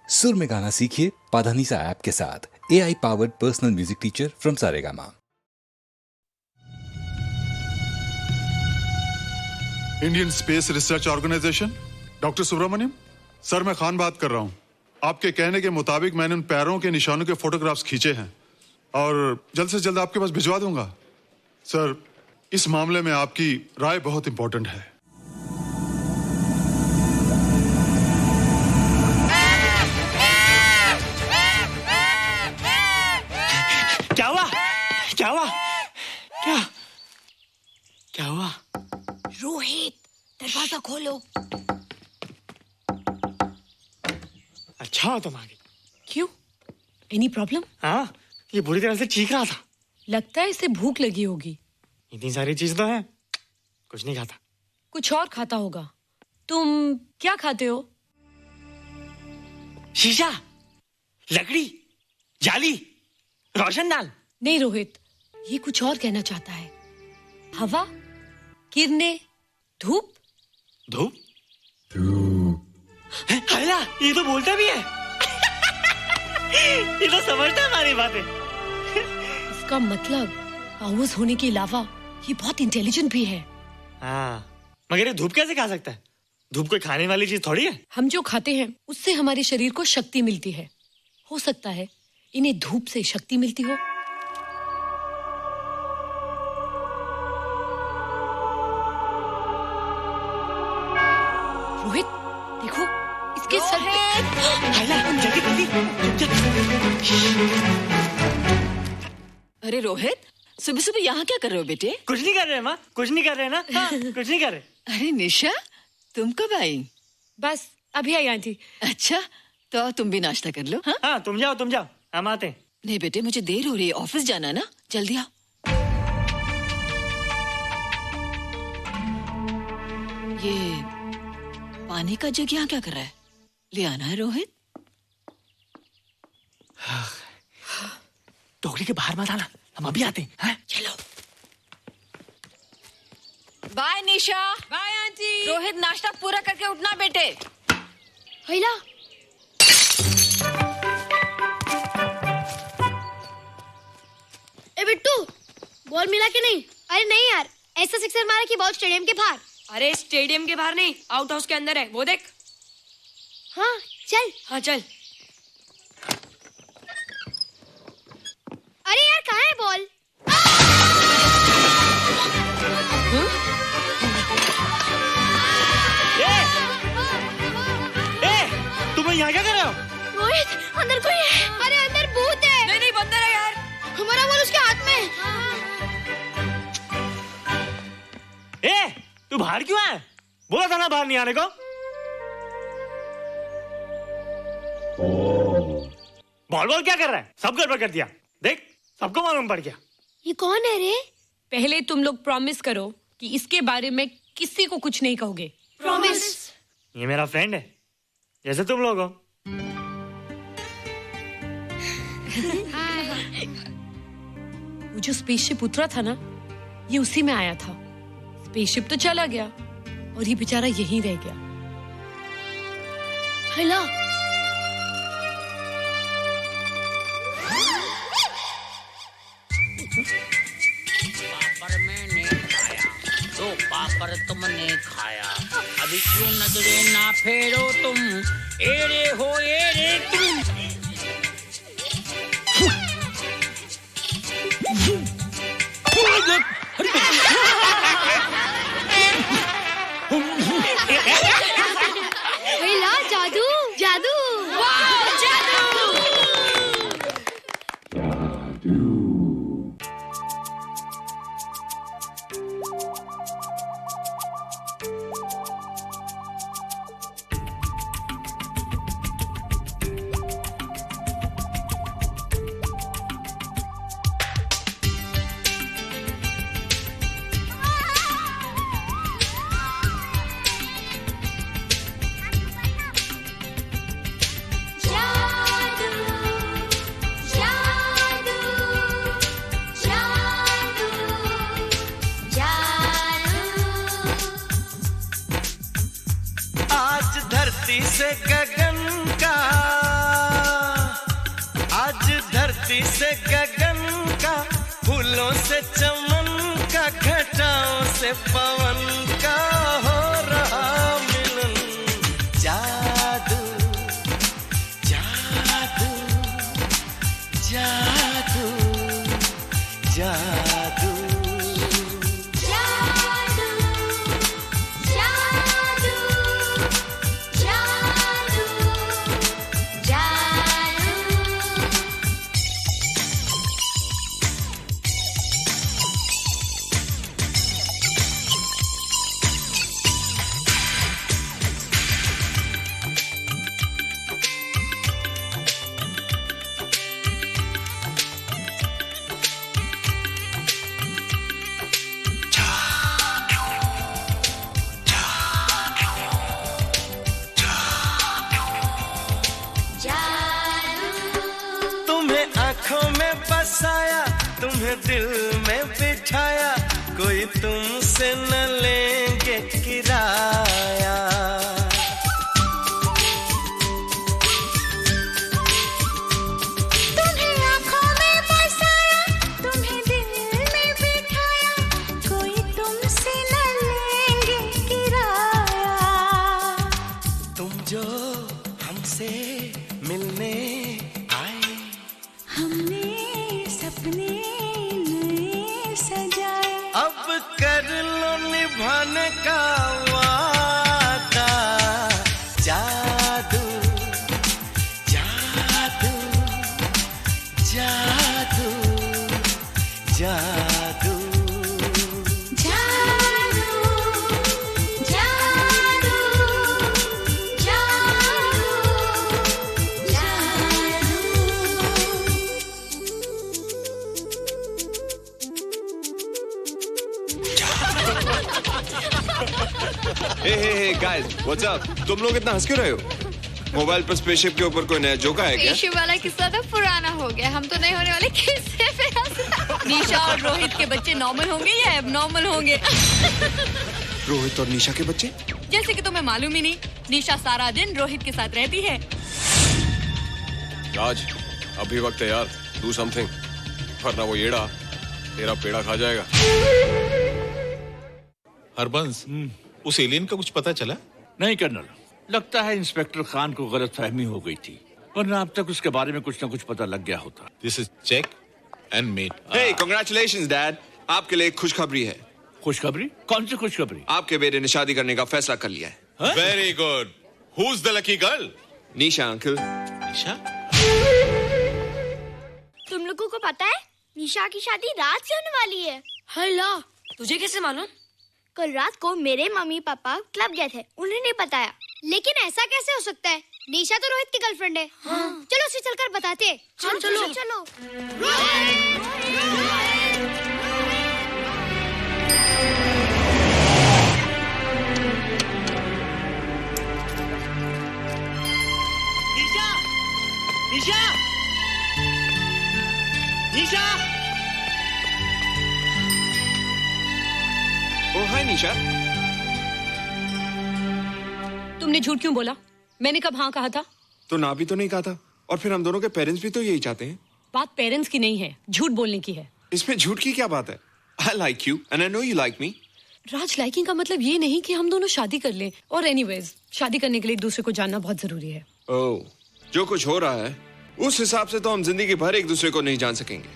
सुर में गाना सीखिए पाधानीसा ऐप के साथ। AI powered personal music teacher from Saregama. Indian Space Research Organisation, doctor Subramaniam sir, मैं खान बात कर रहा हूँ। आपके कहने के मुताबिक मैंने उन पैरों के निशानों के फोटोग्राफ्स खींचे हैं और जल्द से जल्द आपके पास भिजवा दूंगा। सर, इस मामले में आपकी राय बहुत इंपॉर्टेंट है। क्या हुआ? क्या हुआ? क्या क्या हुआ? रोहित, दरवाजा खोलो। अच्छा हो तुम आ गई। क्यों? Any problem? हाँ, ये बुरी तरह से चीख रहा था। लगता है इसे भूख लगी होगी। इतनी सारी चीज तो है, कुछ नहीं खाता। कुछ और खाता होगा। तुम क्या खाते हो? शीशा, लकड़ी, जाली, रोशनदान। नहीं रोहित, ये कुछ और कहना चाहता है। हवा, किरणें, धूप। धूप? हैला, ये तो बोलता भी है। ये तो समझता है हमारी बातें। इसका मतलब आवाज होने के अलावा ये बहुत इंटेलिजेंट भी है। हाँ, मगर ये धूप कैसे खा सकता है? धूप कोई खाने वाली चीज थोड़ी है। हम जो खाते हैं उससे हमारे शरीर को शक्ति मिलती है। हो सकता है इन्हें धूप से शक्ति मिलती हो। रोहित, देखो इसके सर पे। हैला, जल्दी अरे रोहित, सुबह सुबह यहाँ क्या कर रहे हो बेटे? कुछ नहीं कर रहे माँ, कुछ नहीं कर रहे ना। हाँ, कुछ नहीं कर रहे। अरे निशा, तुम कब आई? बस अभी आई आंटी। अच्छा, तो तुम भी नाश्ता कर लो। हाँ, हाँ, तुम जाओ, हम आते हैं। नहीं बेटे, मुझे देर हो रही है, ऑफिस जाना ना, जल्दी आओ। ये पानी का जग यहाँ क्या कर रहा है? ले आना है रोहित। टोकरी के बाहर मत आना, हम अभी आते हैं। हाँ? चलो। Bye Nisha. Bye aunty. Rohit, नाश्ता पूरा करके उठना बेटे। हैला, ए बिट्टू, बॉल मिला कि नहीं? अरे नहीं यार, ऐसा सिक्सर मारा कि बॉल स्टेडियम के बाहर। अरे स्टेडियम के बाहर नहीं, आउट हाउस के अंदर है, वो देख। हाँ चल। हाँ चल। अरे यार, कहाँ है बॉल? तुम यहाँ क्या कर रहे हो? रोहित, अंदर कोई है। अरे अंदर भूत है। नहीं बंदर है यार। हमारा बॉल उसके हाथ में। तू बाहर क्यों है? बोला था ना बाहर नहीं आने को। बॉल क्या कर रहा है? सब गड़बड़ कर दिया। देख, सबको मालूम पड़ गया। ये कौन है रे? पहले तुम लोग प्रॉमिस करो कि इसके बारे में किसी को कुछ नहीं कहोगे। प्रॉमिस। ये मेरा फ्रेंड है, जैसे तुम लोग हो। वो जो स्पेसशिप उतरा था ना, ये उसी में आया था। स्पेसशिप तो चला गया और ये बेचारा यहीं रह गया। हैला, पापड़ मैंने खाया, दो पापड़ तुमने खाया, अभी क्यों नजरे ना फेरो तुम, एरे हो एरे तुम। हैला, जादू जादू। वाह, जादू। धरती से गगन का, फूलों से चमन का, घटाओं से पवन का हो रहा मिलन। जादू जादू जादू जादू बसाया, तुम्हें दिल में बिठाया, कोई तुमसे न लेंगे किराया। तुम्हें आँखों में बसाया, तुम्हें दिल में बिठाया, कोई तुमसे न लेंगे किराया। तुम जो हमसे मिलने आए, हमने सपने नए सजाए, अब कर लो निभाने का वादा। जादू जादू जादू जादू Hey guys, what's up? तुम लोग इतना हंस क्यों रहे हो? मोबाइल पर स्पेसशिप के ऊपर कोई नया जोक आया क्या? स्पेसशिप वाला किस्सा तो पुराना हो गया, हम तो नहीं होने वाले किस्से पे हंसना। निशा और रोहित के बच्चे नॉर्मल होंगे या एबनॉर्मल होंगे? रोहित और निशा के बच्चे? जैसे कि तुम्हें मालूम ही नहीं, निशा सारा दिन रोहित के साथ रहती है। राज, अभी वक्त है यार, do something, वरना वो येड़ा तेरा पेड़ा खा जाएगा। हरबंस, उस एलियन का कुछ पता चला? नहीं कर्नल, लगता है इंस्पेक्टर खान को गलतफहमी हो गई थी, वरना अब तक उसके बारे में कुछ न कुछ पता लग गया होता। This is check and mate. Hey, congratulations dad, आपके लिए एक खुशखबरी है। खुशखबरी? कौन सी खुशखबरी? आपके बेटे ने शादी करने का फैसला कर लिया है। Very good. Who's the lucky girl? Nisha uncle. Nisha? तुम लोगों को पता है निशा की शादी रात से होने वाली है। हल्ला, तुझे कैसे मालूम? कल रात को मेरे मम्मी पापा क्लब गए थे, उन्हें नहीं बताया। लेकिन ऐसा कैसे हो सकता है? निशा तो रोहित की गर्लफ्रेंड है। हाँ। चलो उसे चलकर बताते हैं। चलो चलो चलो। निशा, निशा, निशा। ओ हाय निशा। तुमने झूठ क्यों बोला? मैंने कब हाँ कहा था? तो ना भी तो नहीं कहा था, और फिर हम दोनों के पेरेंट्स भी तो यही चाहते हैं। बात पेरेंट्स की नहीं है, झूठ बोलने की है। इसमें झूठ की क्या बात है? I like you and I know you like me. Raj, liking का मतलब ये नहीं कि हम दोनों शादी कर लें। और एनीवेज, शादी करने के लिए एक दूसरे को जानना बहुत जरूरी है। ओह, जो कुछ हो रहा है उस हिसाब से तो हम जिंदगी भर एक दूसरे को नहीं जान सकेंगे।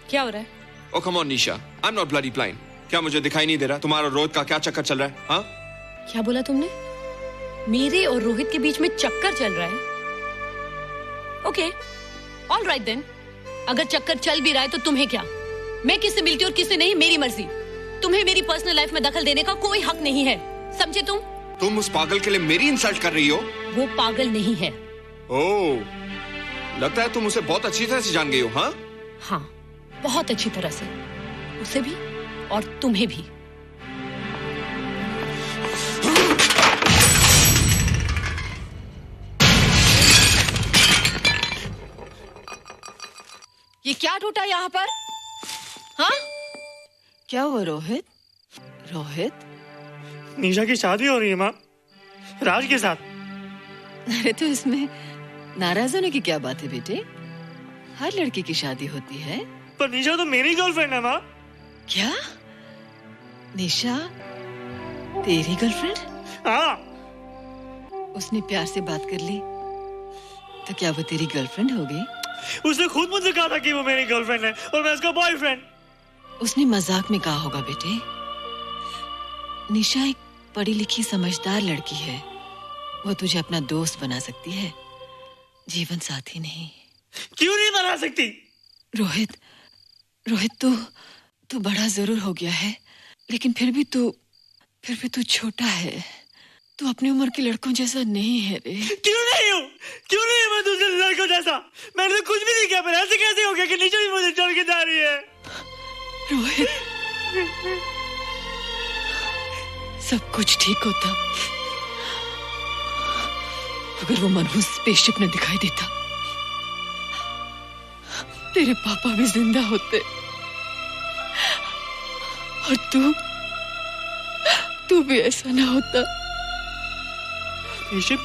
क्या हो रहा है? Oh come on Nisha, I'm not bloody blind. क्या मुझे दिखाई नहीं दे रहा तुम्हारा रोहित का क्या चक्कर चल रहा है? हाँ? क्या बोला तुमने? मेरे और रोहित के बीच में चक्कर चल रहा है? Okay, all right then. अगर चक्कर चल भी रहा है तो तुम्हें क्या? मैं किससे मिलती हूँ और किससे नहीं, मेरी मर्जी। तुम्हें मेरी पर्सनल लाइफ में दखल देने का कोई हक नहीं है, समझे तुम? तुम उस पागल के लिए मेरी इंसल्ट कर रही हो? वो पागल नहीं है। ओह, लगता है तुम उसे बहुत अच्छी तरह से जान गई हो। हाँ? हाँ, बहुत अच्छी तरह से, उसे भी और तुम्हें भी। ये क्या टूटा यहाँ पर? हाँ? क्या हुआ रोहित? रोहित? निशा की शादी हो रही है माँ, राज के साथ। अरे तो इसमें नाराज होने की क्या बात है बेटे? हर लड़की की शादी होती है। पर निशा तो मेरी गर्लफ्रेंड है माँ। क्या? निशा तेरी गर्लफ्रेंड? हाँ। उसने प्यार से बात कर ली तो क्या वो तेरी गर्लफ्रेंड हो गई? उसने खुद मुझसे कहा था कि वो मेरी गर्लफ्रेंड है और मैं उसका बॉयफ्रेंड। उसने मजाक में कहा होगा बेटे। निशा एक पढ़ी लिखी समझदार लड़की है। वो तुझे अपना दोस्त बना सकती है, जीवन साथी नहीं। क्यों नहीं बना सकती? रोहित, तू बड़ा जरूर हो गया है, लेकिन फिर भी तू छोटा है। तू अपनी उम्र के लड़कों जैसा नहीं है रे। क्यों नहीं हूँ? क्यों नहीं मैं दूसरे लड़कों जैसा? मैंने तो कुछ भी नहीं किया, पर ऐसे कैसे हो गया कि निशा भी मुझे छोड़ के जा रही है? रोहित, सब कुछ ठीक होता अगर वो मनहूस स्पेसशिप न दिखाई देता। तेरे पापा भी जिंदा होते और तू भी ऐसा ना होता। स्पेसशिप?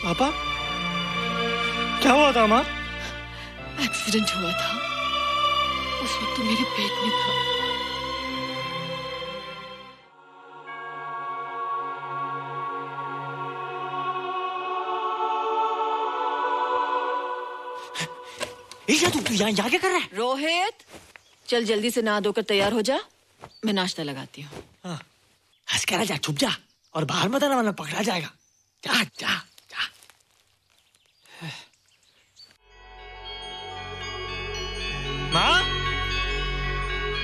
पापा? क्या हुआ था माँ? एक्सीडेंट हुआ था, उस वक्त तो मेरे पेट में था। तू यहाँ क्या कर रहा है? रोहित, चल जल्दी से नहा धोकर तैयार हो जा, मैं नाश्ता लगाती हूँ। हंस कर जा, छुप जा और बाहर मत आना वरना पकड़ा जाएगा। जा जा जा। माँ,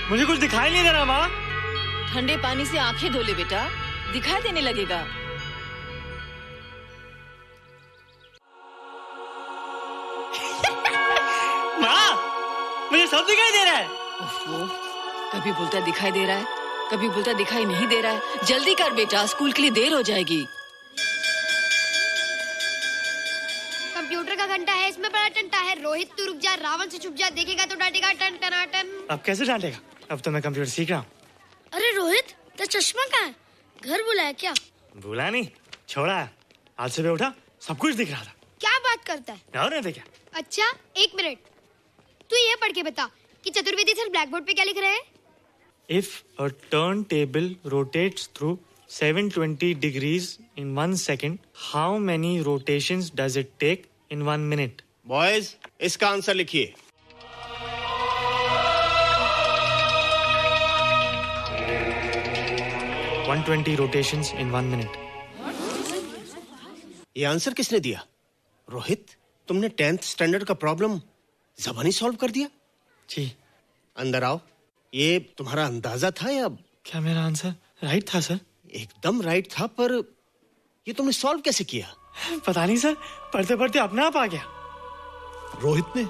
मुझे कुछ दिखाई नहीं दे रहा माँ। ठंडे पानी से आंखें धो ले बेटा, दिखाई देने लगेगा। मुझे सब दिखाई दे रहा है। कभी बोलता दिखाई दे रहा है, कभी बोलता दिखाई नहीं दे रहा है। जल्दी कर बेटा, स्कूल के लिए देर हो जाएगी। कंप्यूटर का घंटा है, इसमें बड़ा टंटा है। रोहित तू रुक जा, रावण से छुप जा, देखेगा तो डांटेगा टन टनाटन। अब कैसे डांटेगा? अब तो मैं कंप्यूटर सीख रहा हूँ। अरे रोहित, तेरा चश्मा कहाँ है? घर बुलाया क्या? भूला नहीं, छोड़ा है। आज सुबह उठा, सब कुछ दिख रहा था। क्या बात करता है? और नहीं देखा? अच्छा, एक मिनट, तू ये पढ़ के बता कि चतुर्वेदी सर ब्लैक बोर्ड पे क्या लिख रहे हैं? If a turntable rotates through 720 degrees in 1 second, how many rotations does it take in 1 minute? Boys, इसका आंसर लिखिए। — 120 rotations in 1 minute. ये आंसर किसने दिया? रोहित, तुमने 10th स्टैंडर्ड का प्रॉब्लम ज़बानी सॉल्व कर दिया? जी। अंदर आओ। ये तुम्हारा अंदाजा था या? क्या मेरा आंसर राइट था सर? एकदम राइट था, पर ये तुमने सॉल्व कैसे किया? पता नहीं सर, पढ़ते पढ़ते अपने आप आ गया। रोहित ने?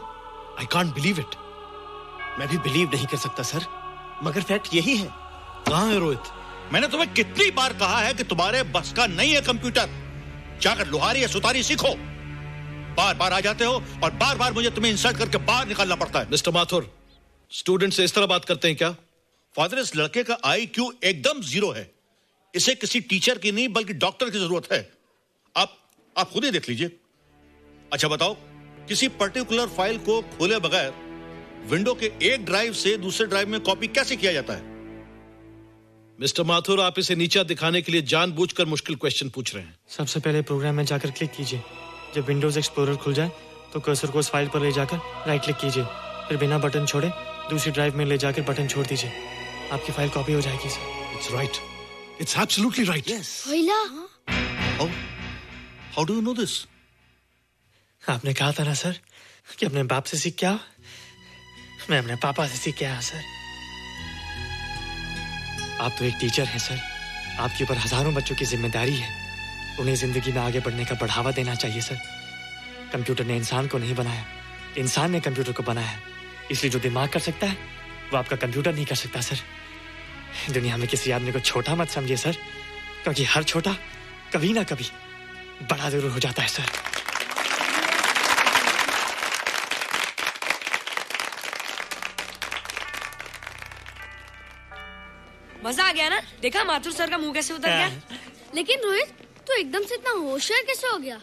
I can't believe it. मैं भी बिलीव नहीं कर सकता सर, मगर फैक्ट यही है। कहाँ है रोहित? मैंने तुम्हें कितनी बार कहा है कि तुम्हारे बस का नहीं है कंप्यूटर। जाकर लोहारी या सुतारी सीखो। बार बार आ जाते हो और बार बार मुझे तुम्हें इंसल्ट करके बाहर निकालना पड़ता है। मिस्टर माथुर, स्टूडेंट से इस तरह बात करते हैं क्या? फादर, इस लड़के का IQ एकदम 0 है। इसे किसी टीचर की नहीं बल्कि डॉक्टर की जरूरत है। आप खुद ही देख लीजिए। अच्छा बताओ, किसी पर्टिकुलर फाइल को खोले बगैर विंडो के एक ड्राइव से दूसरे ड्राइव में कॉपी कैसे किया जाता है? मिस्टर माथुर, आप इसे नीचा दिखाने के लिए जानबूझकर मुश्किल क्वेश्चन पूछ रहे हैं। सबसे पहले प्रोग्राम में जाकर क्लिक कीजिए। जब विंडोज एक्सप्लोरर खुल जाए तो कर्सर को उस फाइल पर ले जाकर राइट क्लिक कीजिए, फिर बिना बटन छोड़े दूसरी ड्राइव में ले जाकर बटन छोड़ दीजिए। आपकी फाइल कॉपी हो जाएगी sir. It's right, it's absolutely right. होइला, how do you know this? आपने कहा था ना सर कि अपने बाप से सीख के आओ। मैं अपने पापा से सीख के आया सर। आप तो एक टीचर हैं सर, आपके ऊपर हजारों बच्चों की जिम्मेदारी है। उन्हें जिंदगी में आगे बढ़ने का बढ़ावा देना चाहिए सर। कंप्यूटर ने इंसान को नहीं बनाया, इंसान ने कंप्यूटर को बनाया। इसलिए जो दिमाग कर सकता है वो आपका कंप्यूटर नहीं कर सकता सर। दुनिया में किसी आदमी को छोटा मत समझिए सर, क्योंकि हर छोटा कभी ना कभी बड़ा जरूर हो जाता है सर। मजा आ गया ना? देखा माथुर सर का मुंह कैसे उतर गया? लेकिन रोहित, तू एकदम से इतना होशियार कैसे हो गया?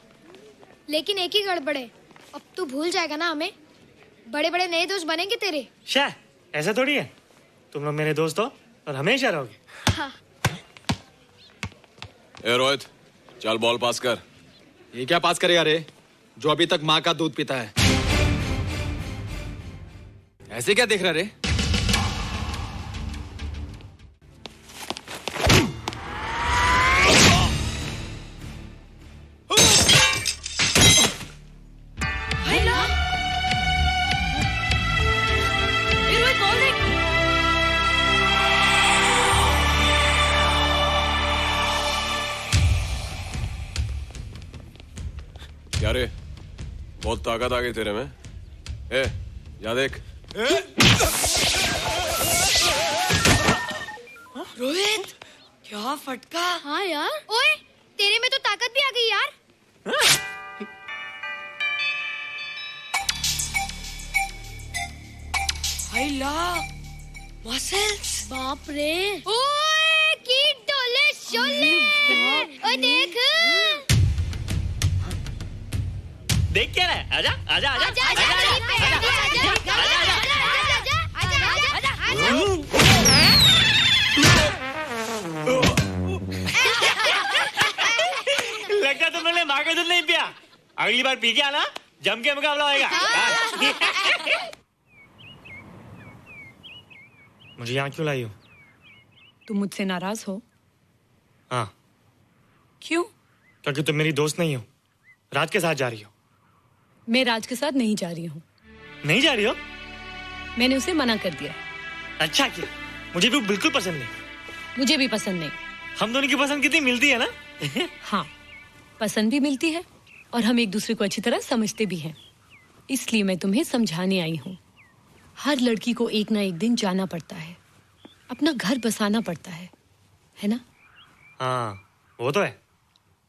लेकिन एक ही गड़बड़ है, अब तू भूल जाएगा ना हमें। बड़े बड़े नए दोस्त बनेंगे तेरे। शाह, ऐसा थोड़ी है। तुम लोग मेरे दोस्त हो और हमेशा रहोगे। हाँ। ए रोहित, चल बॉल पास कर। ये क्या पास करेगा रे, जो अभी तक माँ का दूध पीता है? ऐसे क्या देख रहा रे? क्या रे, बहुत ताकत आ गई तेरे में। ए, जा देख। रोहित, क्या फटका। हाँ यार। ओए, तेरे में तो ताकत भी आ गई यार। मसल्स। बाप रे। ओए, की डोले शोले। ओए देख। देख क्या रहा है? आजा आजा आजा आजा आजा लगता तुमने माँ का दूध नहीं पिया। अगली बार पी के आना, जम के मुकाबला होएगा। मुझे यहाँ क्यों लाई हो? तुम मुझसे नाराज हो? हाँ। क्यों? क्योंकि तुम मेरी दोस्त नहीं हो, राज के साथ जा रही हो। मैं राज के साथ नहीं जा रही हूँ। नहीं जा रही हो? मैंने उसे मना कर दिया। अच्छा किया, मुझे भी बिल्कुल पसंद नहीं। मुझे भी पसंद नहीं। हम दोनों की पसंद कितनी मिलती है ना। हाँ, पसंद भी मिलती है और हम एक दूसरे को अच्छी तरह समझते भी हैं। इसलिए मैं तुम्हें समझाने आई हूँ। हर लड़की को एक ना एक दिन जाना पड़ता है, अपना घर बसाना पड़ता है ना? हाँ, वो तो है।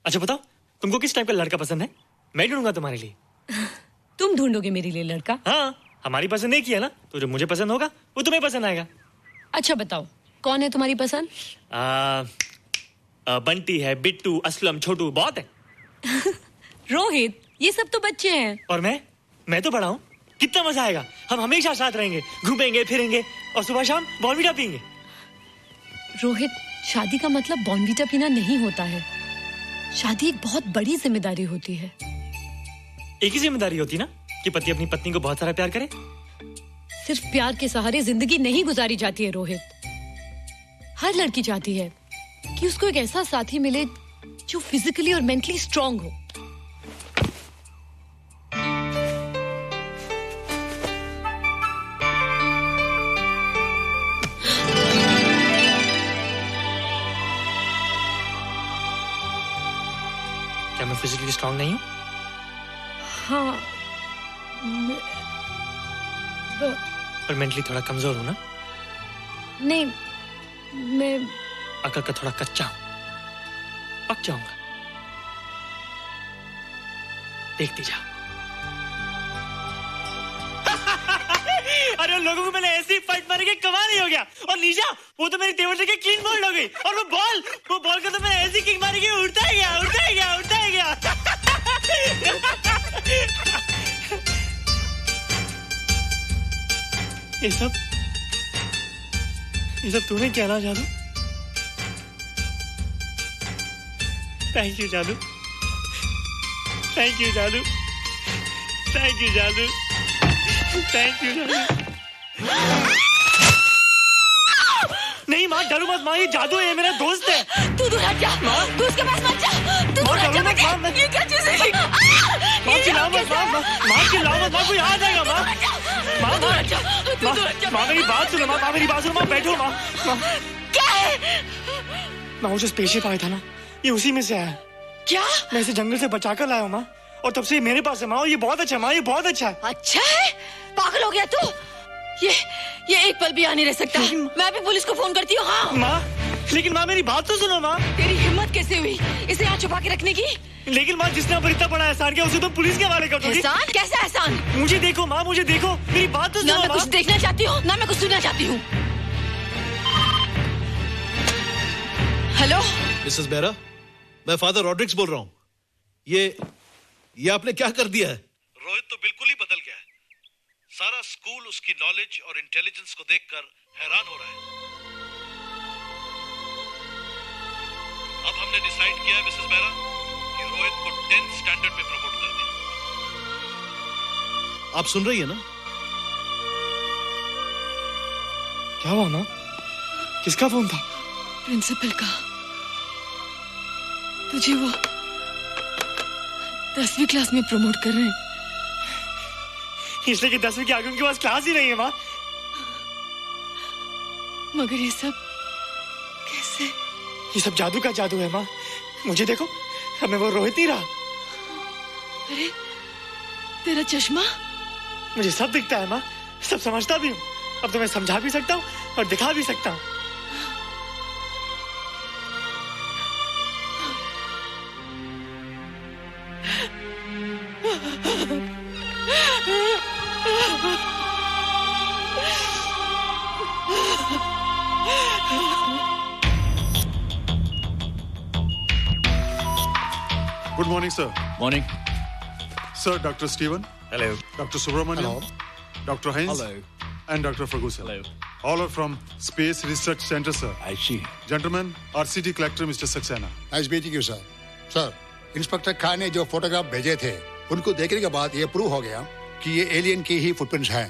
अच्छा बताओ, तुमको किस टाइप का लड़का पसंद है? मैं ढूंढूंगा तुम्हारे लिए। तुम ढूंढोगे मेरे लिए लड़का? हाँ, हमारी पसंद एक ही है ना, तो जो मुझे पसंद होगा वो तुम्हें पसंद आएगा। अच्छा बताओ, कौन है तुम्हारी पसंद? बंटी है, बिट्टू, असलम, छोटू, बहुत है। रोहित, ये सब तो बच्चे हैं। और मैं तो बड़ा हूँ। कितना मजा आएगा, हम हमेशा साथ रहेंगे, घूमेंगे फिरेंगे और सुबह शाम बॉर्नवीटा पीएंगे। रोहित, शादी का मतलब बॉर्नवीटा पीना नहीं होता है। शादी एक बहुत बड़ी जिम्मेदारी होती है। एक ही जिम्मेदारी होती ना कि पति अपनी पत्नी को बहुत सारा प्यार करे। सिर्फ प्यार के सहारे जिंदगी नहीं गुजारी जाती है रोहित। हर लड़की चाहती है कि उसको एक ऐसा साथी मिले जो फिजिकली और मेंटली स्ट्रांग हो। क्या मैं फिजिकली स्ट्रांग नहीं हूँ? हाँ, पर मेंटली थोड़ा कमजोर हूँ ना? नहीं, मैं अकल का थोड़ा कच्चा हूँ, पक जाऊंगा। देखती जाओ। अरे लोगों को मैंने ऐसी फाइट मारी कि कमाल ही हो गया। और निशा, वो तो मेरी टेबल से क्लीन बोल्ड हो गई। और वो बॉल को तो मैंने ऐसी किक मारी कि उड़ता ही गया, उड़ता ही गया, उड़ता ही गया। ये सब तूने कहना जादू? थैंक यू जादू, थैंक यू जादू, थैंक यू जादू, थैंक यू जादू। नहीं माँ, डरो मत माँ, ये जादू है, ये मेरा दोस्त है। तू दूर हट जा, तू उसके पास मत जा, तू दूर हट जा बेटे। ये क्या चीज़ है? माँ चिल्लाओ मत, माँ चिल्लाओ मत, माँ कोई आ जाएगा। माँ मेरी बात सुनो, माँ मेरी बात सुनो, माँ बैठो। माँ क्या है? माँ वो जो स्पेसशिप आया था ना, ये उसी में से आया। क्या? मैं इसे जंगल से बचा कर लाया हूँ माँ, और तब से ये मेरे पास है माँ। और ये बहुत अच्छा है माँ, ये बहुत अच्छा है। अच्छा है? पागल हो गया तू? ये एक पल भी यहाँ नहीं रह सकता। मैं अभी पुलिस को फोन करती हूँ। हाँ माँ, लेकिन माँ मेरी बात तो सुनो माँ। तेरी हिम्मत कैसे हुई इसे यहाँ छुपा के रखने की? लेकिन माँ, जिसने पर इतना बड़ा एहसान किया उसे तो पुलिस के हवाले कर दोगी। एहसान? कैसा एहसान? मुझे देखो माँ, मुझे देखो, मेरी बात तो सुनो। ना मैं कुछ देखना चाहती हूँ, ना मैं कुछ सुनना चाहती हूँ। हेलो मिसेस बेरा, मैं फादर रॉड्रिक्स बोल रहा हूँ। ये आपने क्या कर दिया है? रोहित तो सारा स्कूल उसकी नॉलेज और इंटेलिजेंस को देखकर हैरान हो रहा है। अब हमने डिसाइड किया है मिसेस मेहरा कि रोहित को 10th स्टैंडर्ड में प्रमोट कर दें। आप सुन रही है ना? क्या हुआ माँ? किसका फोन था? प्रिंसिपल का। तुझे वो 10वीं क्लास में प्रमोट कर रहे हैं। इसलिए कि 10वीं के आगे उनके पास क्लास ही नहीं है माँ। मगर ये सब कैसे? ये सब जादू का जादू है माँ। मुझे देखो, हमें वो रोहित नहीं रहा। अरे तेरा चश्मा? मुझे सब दिखता है माँ, सब समझता भी हूँ। अब तो मैं समझा भी सकता हूँ और दिखा भी सकता हूँ। Good morning, sir. Morning. Sir, Dr. Stephen. Hello. Dr. Subramaniam. Hello. Dr. Heinz. Hello. And Dr. Ferguson. Hello. All are from Space Research Center, sir. I see. Gentlemen, RCT collector Mr. Saxena. Nice meeting you sir. Sir, inspector Khan ने जो photograph भेजे थे उनको देखने के बाद ये prove हो गया कि ये एलियन की ही फुटप्रिंट्स हैं।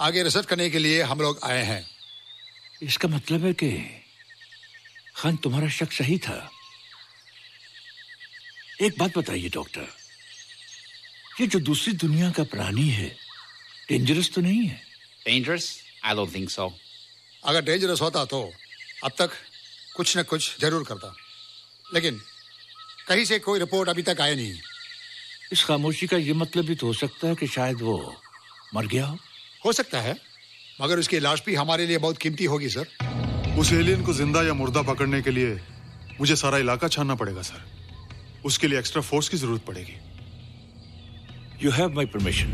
आगे रिसर्च करने के लिए हम लोग आए हैं। इसका मतलब है कि खान तुम्हारा शक सही था। एक बात बताइए डॉक्टर, ये जो दूसरी दुनिया का प्राणी है डेंजरस तो नहीं है? Dangerous? I don't think so. अगर डेंजरस होता तो अब तक कुछ न कुछ जरूर करता, लेकिन कहीं से कोई रिपोर्ट अभी तक आया नहीं। इस खामोशी का ये मतलब भी तो हो सकता है कि शायद वो मर गया हो सकता है, मगर उसकी लाश भी हमारे लिए बहुत कीमती होगी सर। उस एलियन को जिंदा या मुर्दा पकड़ने के लिए मुझे सारा इलाका छानना पड़ेगा सर। उसके लिए एक्स्ट्रा फोर्स की जरूरत पड़ेगी। You have my permission.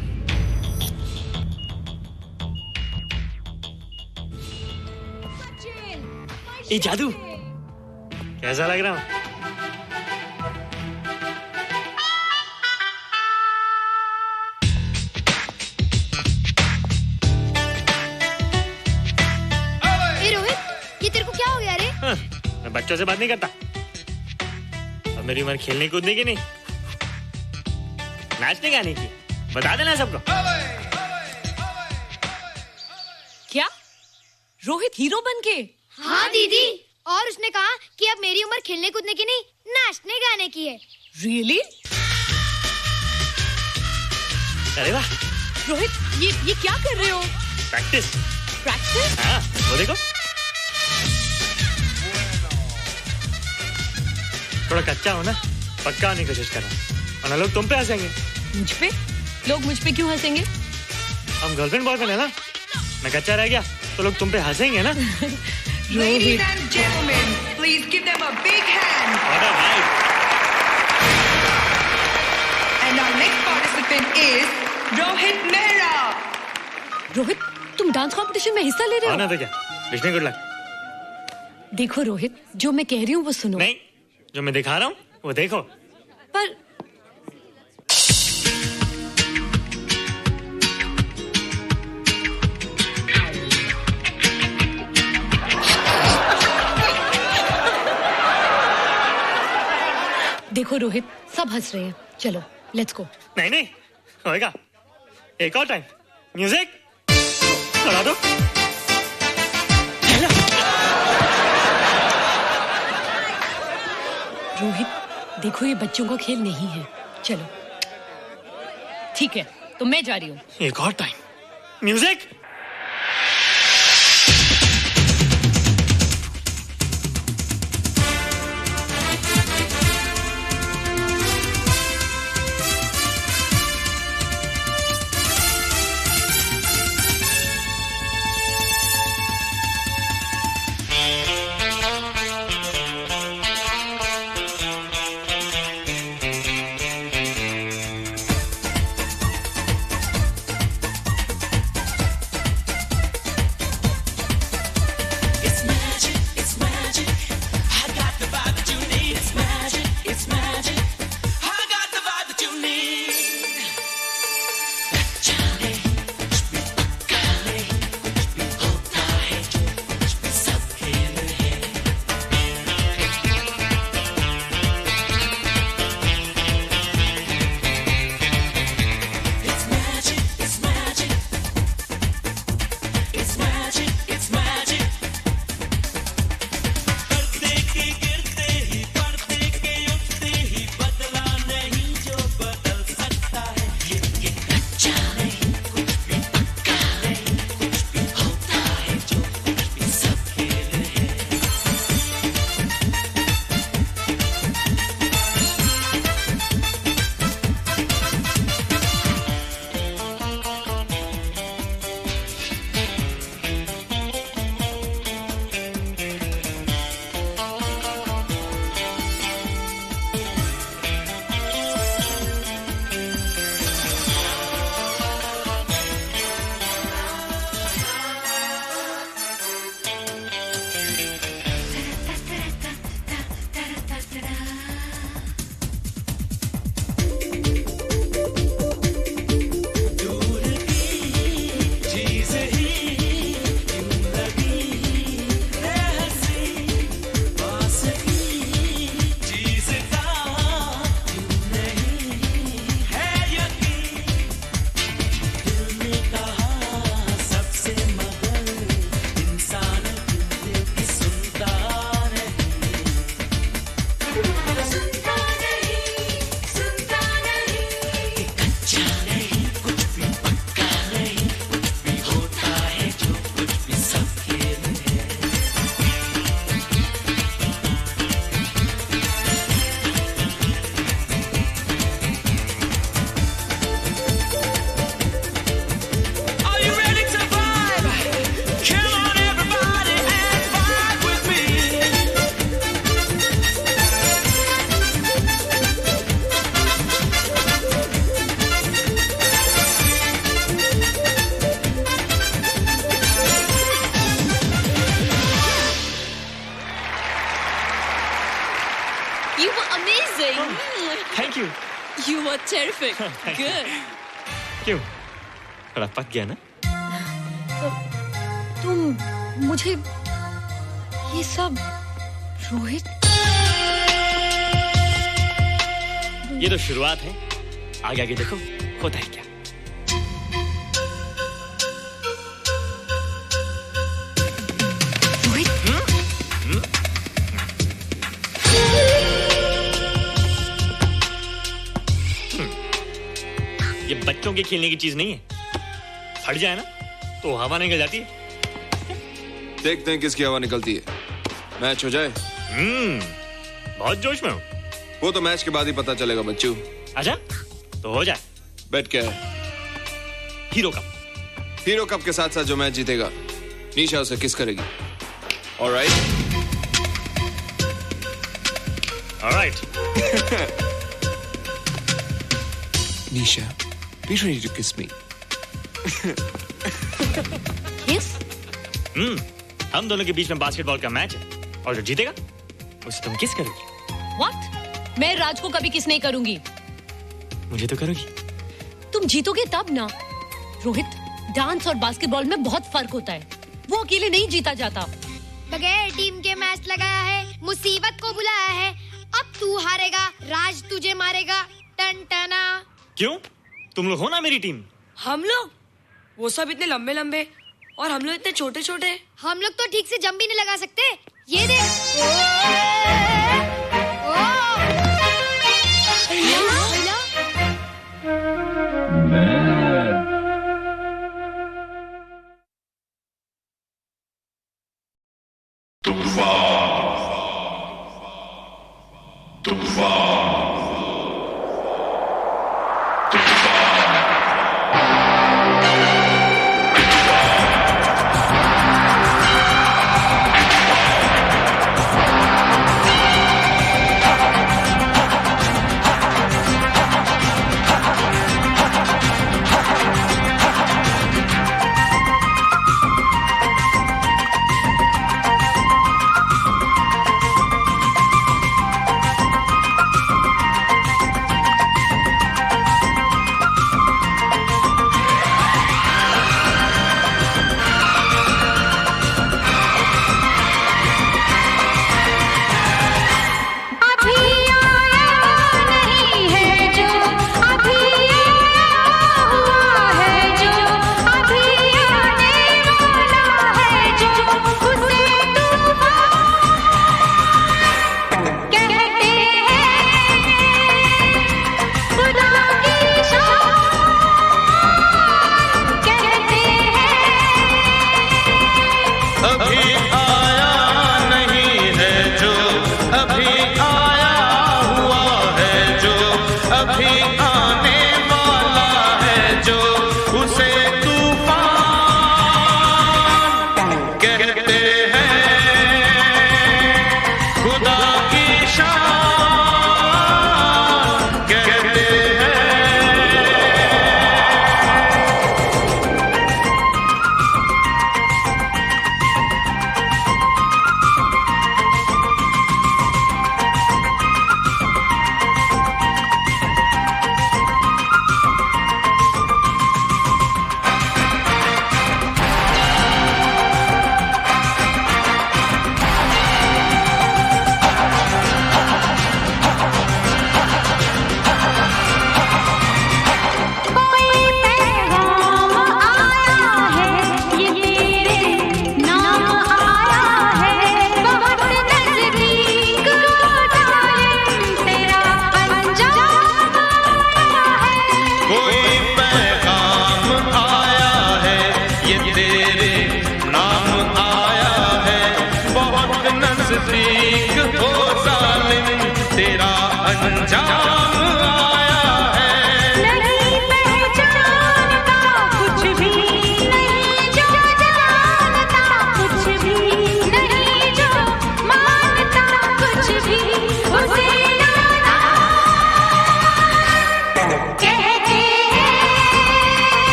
ये जादू कैसा लग रहा हूँ? ए रोहित, ये तेरे को क्या हो गया रे? मैं बच्चों से बात नहीं करता। अब मेरी उम्र खेलने कूदने की नहीं, नाचने गाने की। बता देना सबको। क्या रोहित हीरो बन के? हाँ दीदी, और उसने कहा कि अब मेरी उम्र खेलने कूदने की नहीं, नाचने गाने की है। Really? अरे वाह रोहित, ये क्या कर रहे हो? प्रैक्टिस। प्रैक्टिस? हाँ, वो देखो। थोड़ा कच्चा हो ना, पक्का होने की कोशिश कर रहा हूँ, वरना लोग तुम पे हंसेंगे। मुझ पे? लोग मुझ पे क्यों हंसेंगे? हम गर्लफ्रेंड बॉयफ्रेंड है ना, मैं कच्चा रह गया तो लोग तुम पे हंसेंगे ना। Ladies and gentlemen, please give them a big hand. What a night. And our next participant is Rohit Mehra. Rohit, तुम डांस कंपटीशन में हिस्सा ले रहे हो? ना तो क्या, विष्णु गुड लक। देखो रोहित, जो मैं कह रही हूँ वो सुनो। नहीं, जो मैं दिखा रहा हूँ वो देखो। पर देखो रोहित, सब हंस रहे हैं। चलो लेट्स गो। नहीं नहीं होएगा, एक और टाइम। म्यूजिक चला दो। रोहित देखो, ये बच्चों का खेल नहीं है। चलो ठीक है, तो मैं जा रही हूँ। एक और टाइम। म्यूजिक। Terrific. Good. क्यों? थोड़ा पक गया ना? तुम मुझे ये सब रोहित ये तो शुरुआत है, आगे आगे देखो होता है क्या। ये बच्चों के खेलने की चीज नहीं है, फट जाए ना तो हवा निकल जाती है। देखते हैं किसकी हवा निकलती है। मैच हो जाए। बहुत जोश में हूँ। वो तो मैच के बाद ही पता चलेगा बच्चू। अच्छा तो हो जाए। बेट क्या है? Hero cup. हीरो कप के साथ साथ जो मैच जीतेगा निशा उसे किस करेगी। Alright. Nisha, be ready to kiss me. Kiss? हम दोनों के बीच में बास्केटबॉल का मैच है और जो जीतेगा उसे तुम किस करोगी। What? मैं राज को कभी किस नहीं करूंगी। मुझे तो करोगी। तुम जीतोगे तब ना। रोहित, डांस और बास्केटबॉल में बहुत फर्क होता है, वो अकेले नहीं जीता जाता। बगैर टीम के मैच लगाया है, मुसीबत को बुलाया है। अब तू हारेगा, राज तुझे मारेगा। टन टना। क्यों? तुम लोग हो ना मेरी टीम। हम लोग? वो सब इतने लंबे लंबे और हम लोग इतने छोटे छोटे। हम लोग तो ठीक से जंप भी नहीं लगा सकते। ये देख।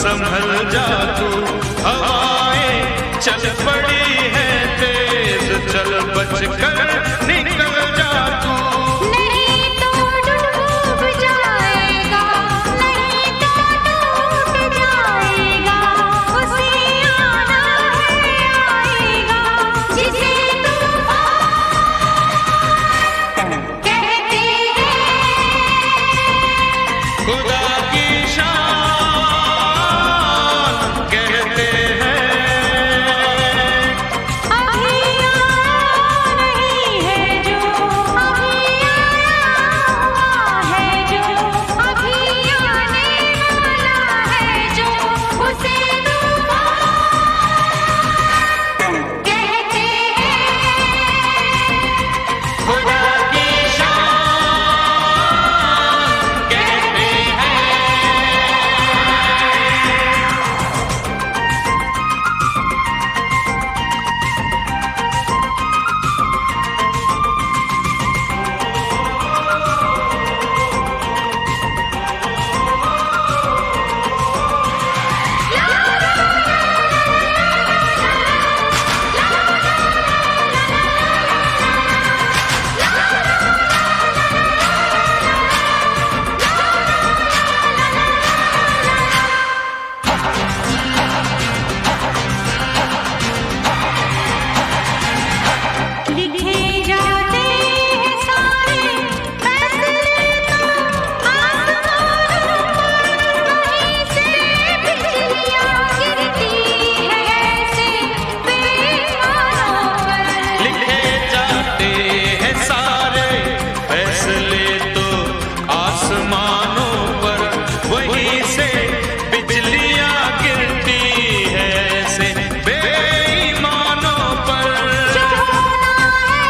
संभल जा तू, हवाएं चल पड़ी है तेज, चल बच कर निकल जा तू। नहीं तो डूब जाएगा, नहीं तो टूट जाएगा, उसे आना है आएगा, जिसे तूफान कहते हैं। खुदा की शान कहते हैं। अभी आया नहीं है जो, अभी आया हुआ है जो, अभी आने वाला है जो, उसे तूफान कहते हैं। खुदा की शान कहते हैं। लिखे जाते हैं सारे फैसले तो आसमानों पर, वहीं से बिजलियां गिरती हैं ऐसे बेईमानों पर। लिखे जाते हैं सारे फैसले तो आसमानों पर, वहीं से बिजलियां गिरती है ऐसे बेईमानों पर। जो होना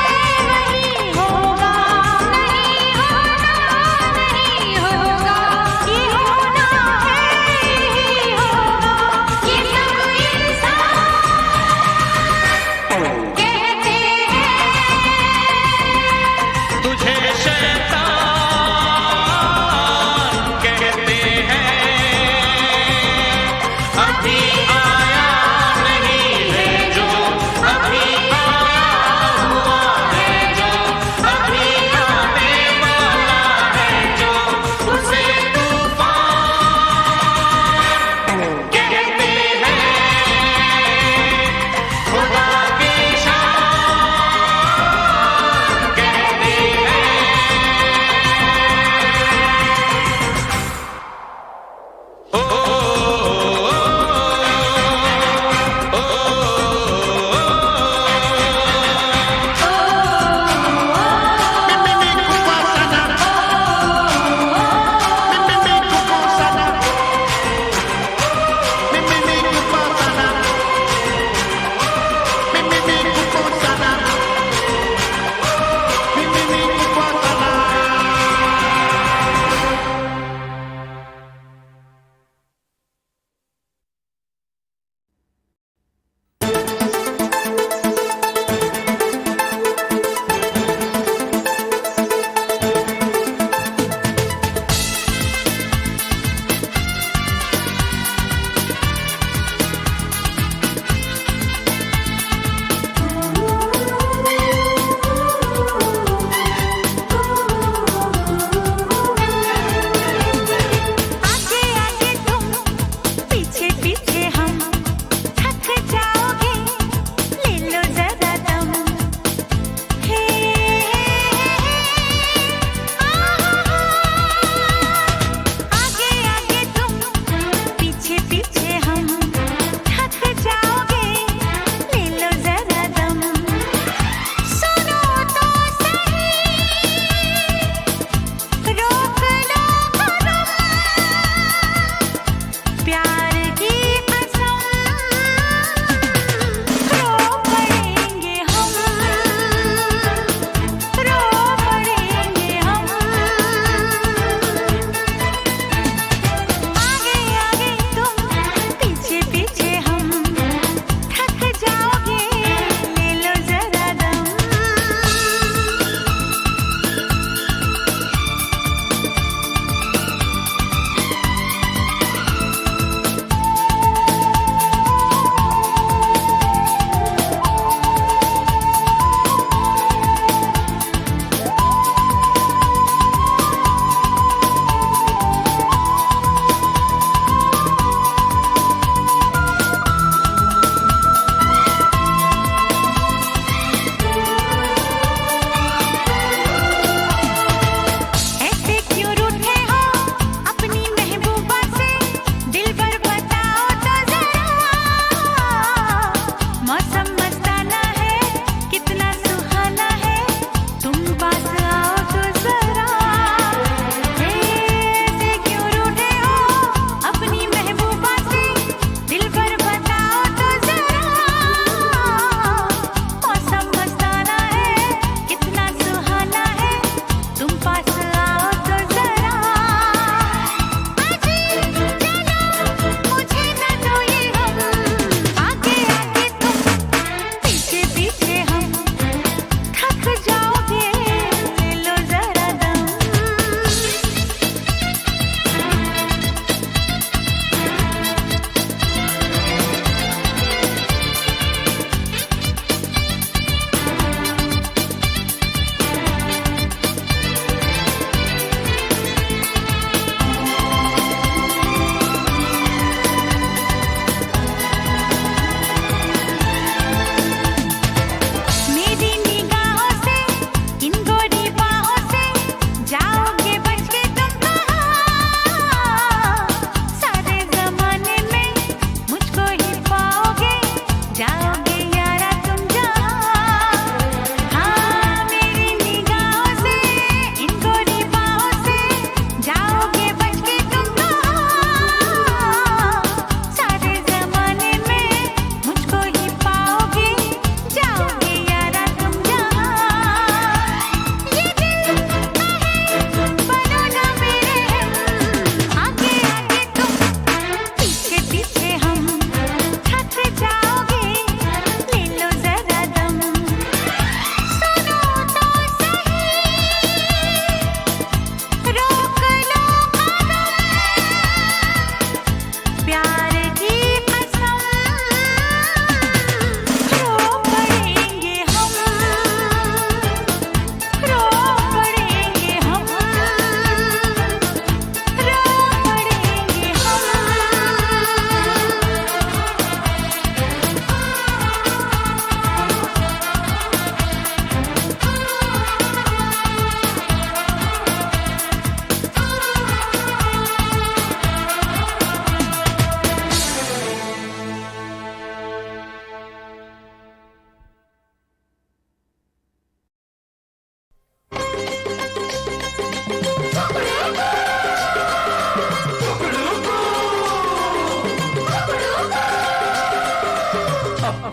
है वही होगा, नहीं होना नहीं होगा, ये होना है यही होगा, ये सब इंसान कहते हैं। तुझे शैतान कहते हैं। अभी आया नहीं है जो, अभी आया हुआ है जो, अभी आने वाला है जो, उसे तूफान कहते हैं। खुदा की शान कहते हैं। ओ, ओ, ओ, ओ,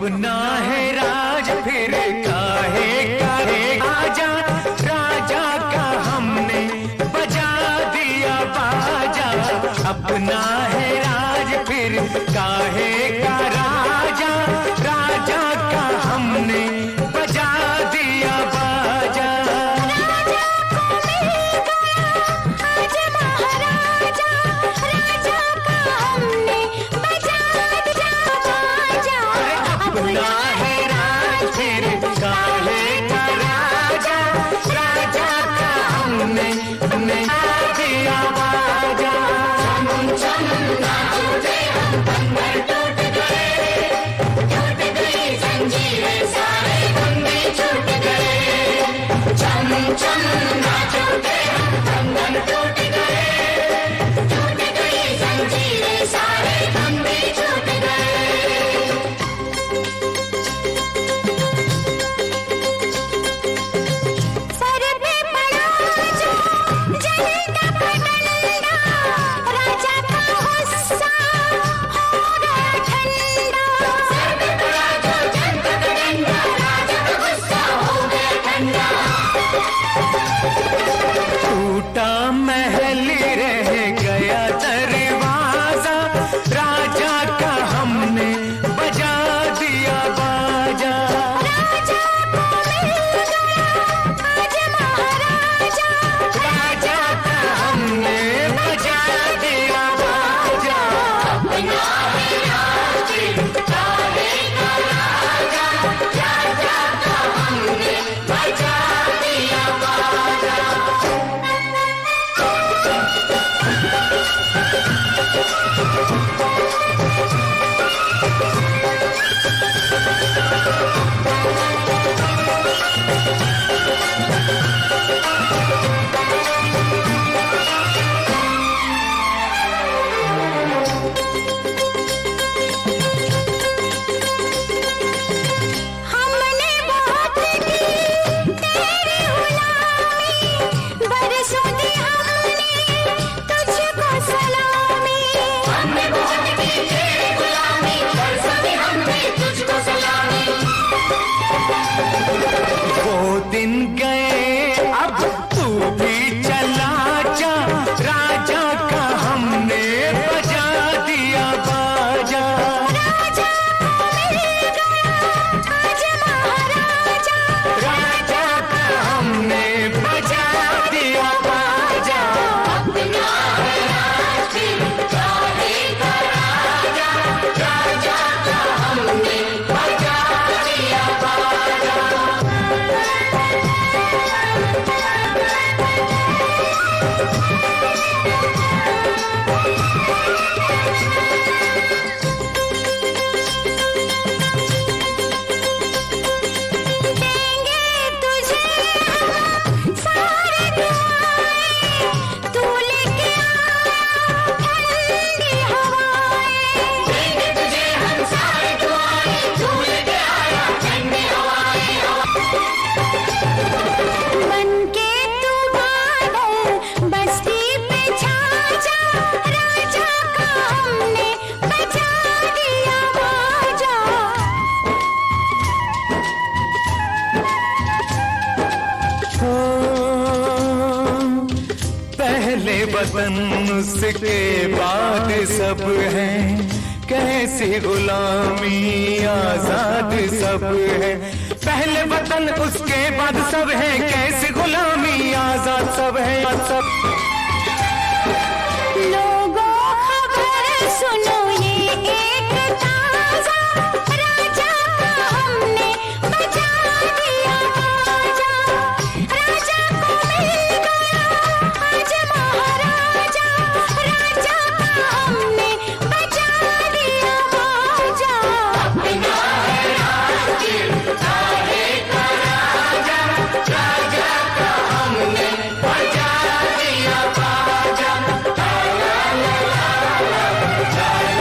अपना है राज फिर काहे काहे आजा, राजा का हमने बजा दिया बाजा। अपना है राज फिर काहे का राजा, राजा का हमने बजा दिया बाजा। अपना है राज फिर काहे का राजा, राजा का हमने बजा दिया बाजा। चम चम नाचो रे हम बंधन टूट गए, टूट गई जंजीरें सारे बंधे छूट गए। चम चम नाचो रे हम बंधन टूट गए, टूट गई जंजीरें सारे बंधे छूट गए। सर पे पड़ा जो जलता पटंगा, राजा का गुस्सा हो गया ठंडा। सर पे पड़ा जो जलता पटंगा, राजा का गुस्सा हो गया ठंडा। टूटा महल रह गया दरवाजा, राजा का हमने बजा दिया बाजा। राजा को मिल गया आज महाराजा, राजा का हमने बजा दिया बाजा। अपना है राज काहे का राजा, राजा का हमने बजा दिया बाजा। हमने बहुत की तेरी गुलामी, बरसों दी हमने तुझको सलामी। हमने बहुत की तेरी गुलामी, बरसों दी हमने तुझको सलामी। वो दिन गए अब तू भी चला जा, राजा का हमने बजा दिया बाजा। राजा को मिल गया आज महाराजा, राजा का हमने बजा दिया बाजा। अपना है राज फिर काहे का राजा, राजा का हमने बजा दिया बाजा। देंगे तुझे हम सारे दुआएं, तू लेके आया ठंडी हवाएं। देंगे तुझे हम सारे दुआएं, तू लेके आया ठंडी हवाएं। बनके तू बादल बस्ती पे छा जा, राजा का हमने बजा दिया बाजा। पहले वतन उसके बाद सब है, कैसी गुलामी आजाद सब है। पहले वतन उसके बाद सब है, कैसी गुलामी आजाद सब है। सब लोगों खबर सुनो ये एक ताजा, राजा का हमने बजा दिया बाजा। राजा को मिल गया आज महाराजा, राजा का हमने बजा दिया बाजा। अपना है राज काहे का राजा, राजा का हमने बजा दिया बाजा। ला ला ला ला ला ला।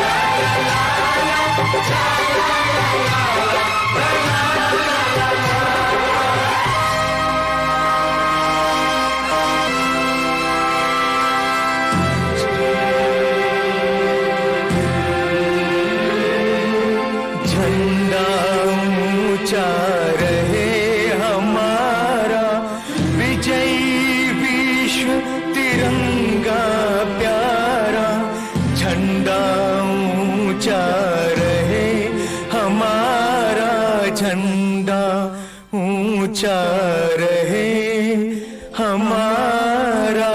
झंडा ऊंचा रहे हमारा।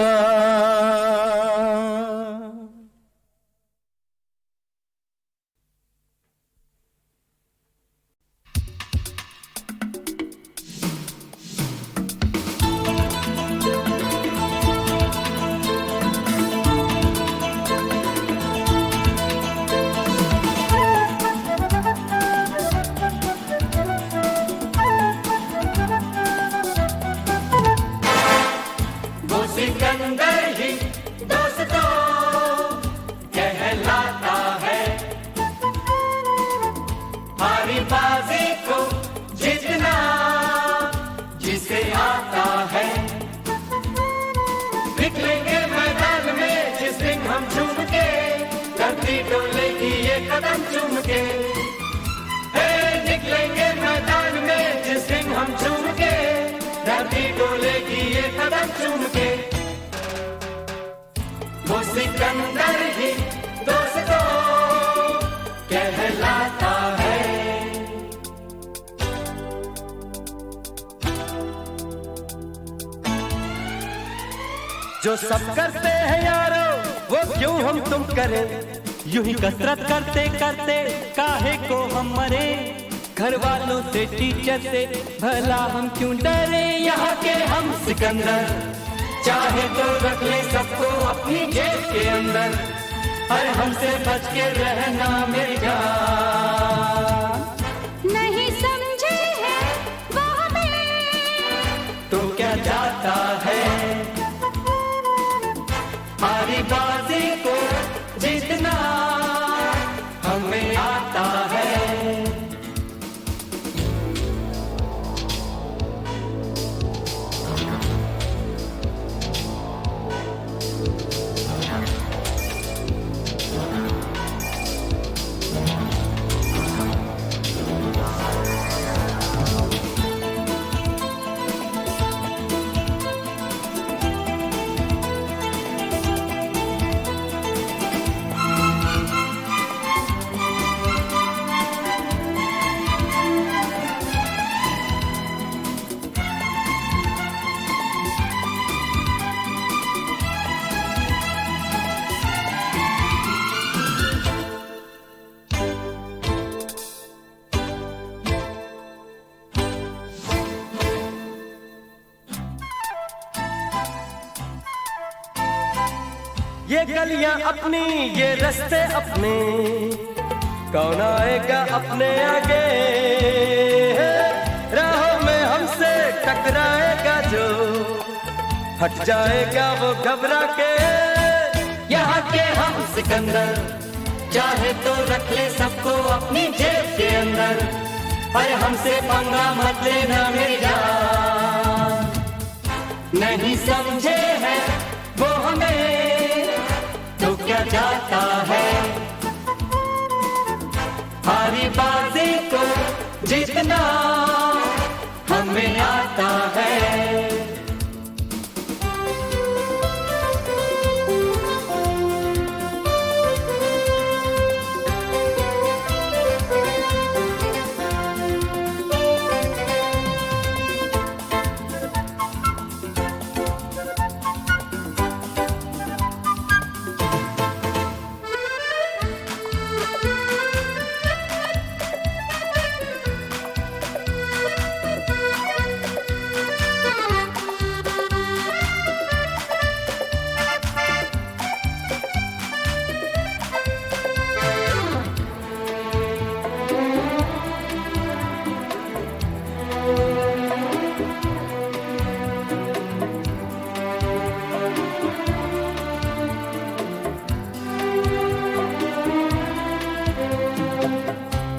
सिकंदर ही दोस्तों कहलाता है, हारी बाजी को जीतना जिसे आता है। निकलेंगे मैदान में जिस दिन हम झूम के, धरती डोलेगी ये कदम चूम के। निकलेंगे मैदान में जिस दिन हम झूम के, धरती डोलेगी ये कदम चूम के। वो सिकंदर ही दोस्तों कहलाता है। जो सब करते हैं यारो वो क्यों हम तुम करें, यूं ही कसरत करते करते काहे को हम मरे। घर वालों से टीचर से भला हम क्यों डरे, यहाँ के हम सिकंदर चाहे तो रख ले सबको अपनी जेब के अंदर। अरे हमसे बच के रहना मेरी जान। नहीं समझे हैं वो हमें तो क्या जाता है, हारी बाजी को जीतना हमें आता है। ये गलियां अपनी ये रास्ते अपने, कौन आएगा अपने आगे। राहों में हमसे टकराएगा जो, हट जाएगा वो घबरा के। यहाँ के हम सिकंदर चाहे तो रख ले सबको अपनी जेब के अंदर। पर हमसे पंगा मत लेना मेरी जान। नहीं समझे हैं वो हमें तो क्या जाता है, हारी बाजी को जीतना हमें आता है।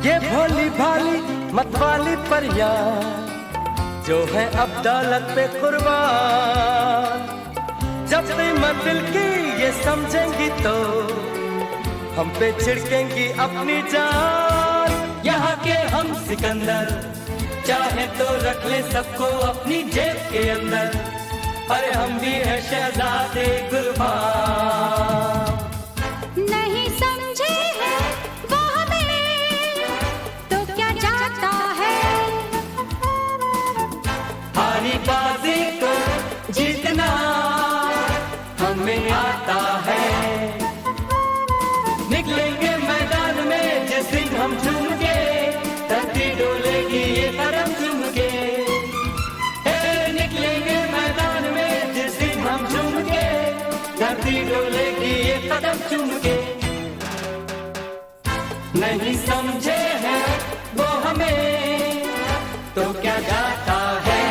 ये भोली भाली मतवाली परिया जो है अब दौलत पे कुर्बान। जब कीमत दिल की ये समझेंगी तो हम पे छिड़केंगी अपनी जान। यहाँ के हम सिकंदर चाहे तो रख ले सबको अपनी जेब के अंदर। अरे हम भी है शहजादे कुर्बान। नहीं समझे हैं वो हमें तो क्या जाता है, जीतना हमें आता है। निकलेंगे मैदान में जिस दिन हम झूम के, धरती डोलेगी ये कदम चूम के। निकलेंगे मैदान में जिस दिन हम झूम के, धरती डोलेगी ये कदम चूम के। नहीं समझे हैं वो हमें तो क्या जाता है।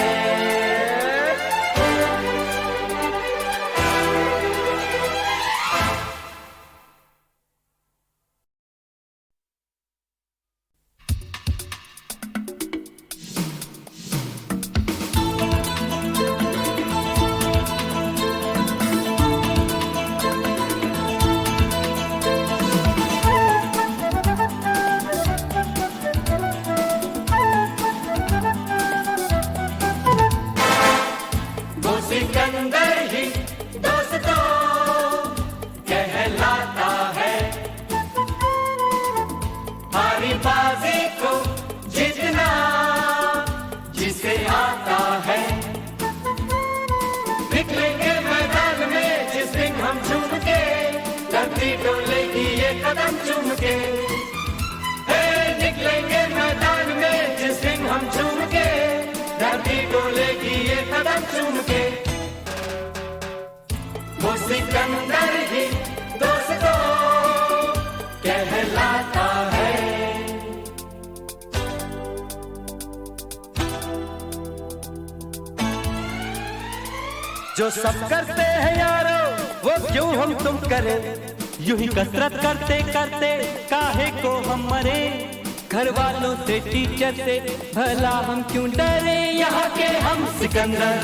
सिकंदर ही दोस्तों कहलाता है। हारी बाजी को जीतना जिसे आता है। निकलेंगे मैदान में जिस दिन हम झूम के, धरती डोलेगी ये कदम चूम के। निकलेंगे मैदान में जिस दिन हम झूम के, धरती डोलेगी ये कदम चूम के। वो सिकंदर ही दोस्तों कहलाता है। जो सब करते हैं यारो वो क्यों हम तुम करें, यूं ही कसरत करते करते काहे को हम मरे। घर वालों से टीचर से भला हम क्यों डरे, यहाँ के हम सिकंदर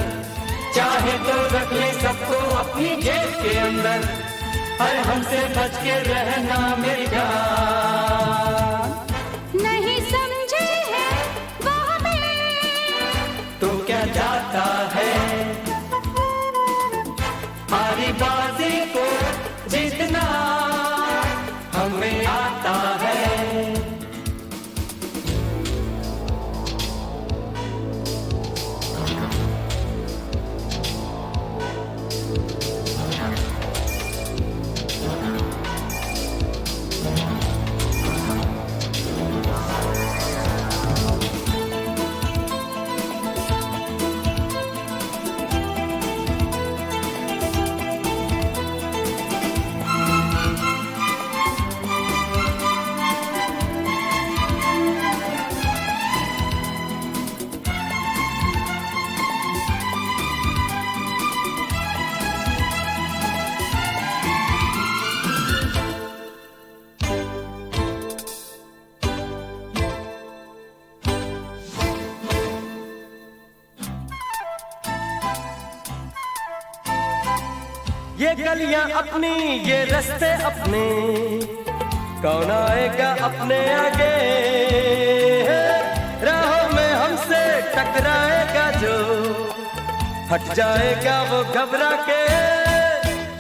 चाहे तो रख ले सबको अपनी जेब के अंदर। हर हमसे बच के रहना मेरी जान। नहीं समझे हैं वो हमें तो क्या जाता है। हारी बाजी को जीतना हमें आता है। ये गलियां अपनी ये रास्ते अपने, कौन आएगा अपने आगे। राहों में हमसे टकराएगा जो, हट जाएगा वो घबरा के।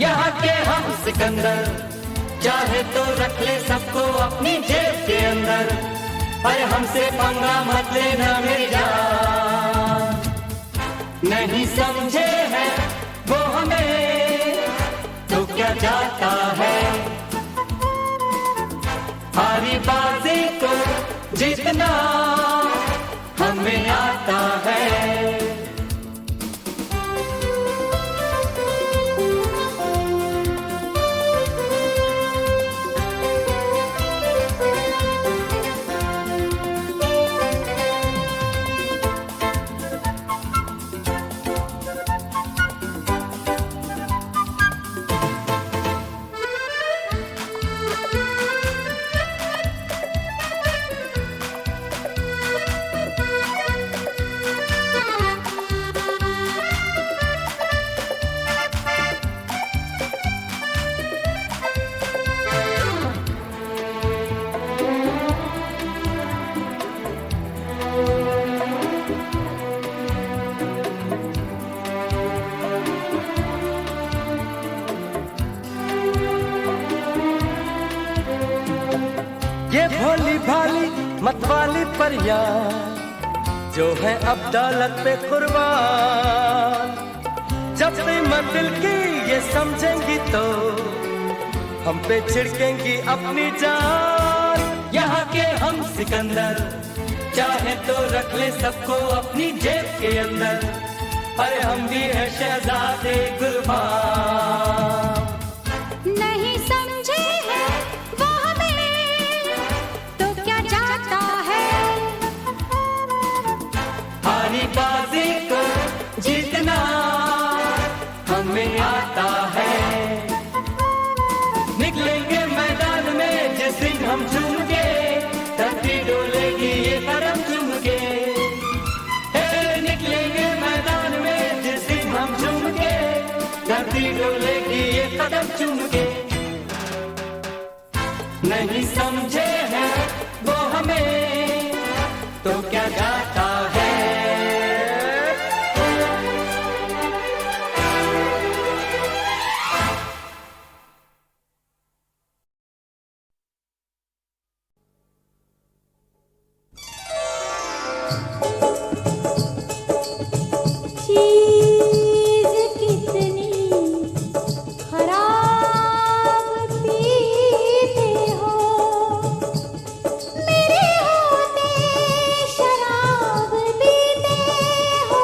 यहाँ के हम सिकंदर चाहे तो रख ले सबको अपनी जेब के अंदर। पर हमसे पंगा मत लेना मेरी जान। नहीं समझे हैं वो हमें तो क्या जाता है। हारी बाजी को जीतना हमें आता है। ये भोली भाली मतवाली परियां जो है अब दौलत पे कुर्बान, जब कीमत दिल की ये समझेंगी तो हम पे छिड़केंगी अपनी जान। यहाँ के हम सिकंदर चाहे तो रख ले सबको अपनी जेब के अंदर, पर हम भी है शहजादे कुर्बान। नहीं समझे है वो हमें तो क्या जाता है, हारी बाजी को जीतना हमें आता है। निकलेंगे मैदान में जिस दिन हम झूम के, धरती डोलेगी ये कदम चूम के। निकलेंगे मैदान में जिस दिन हम झूम के, धरती डोलेगी ये कदम चूम के। नहीं समझे हैं वो हमें तो क्या जाता है। चीज कितनी खराब पीते हो, मेरे होते शराब पीते हो।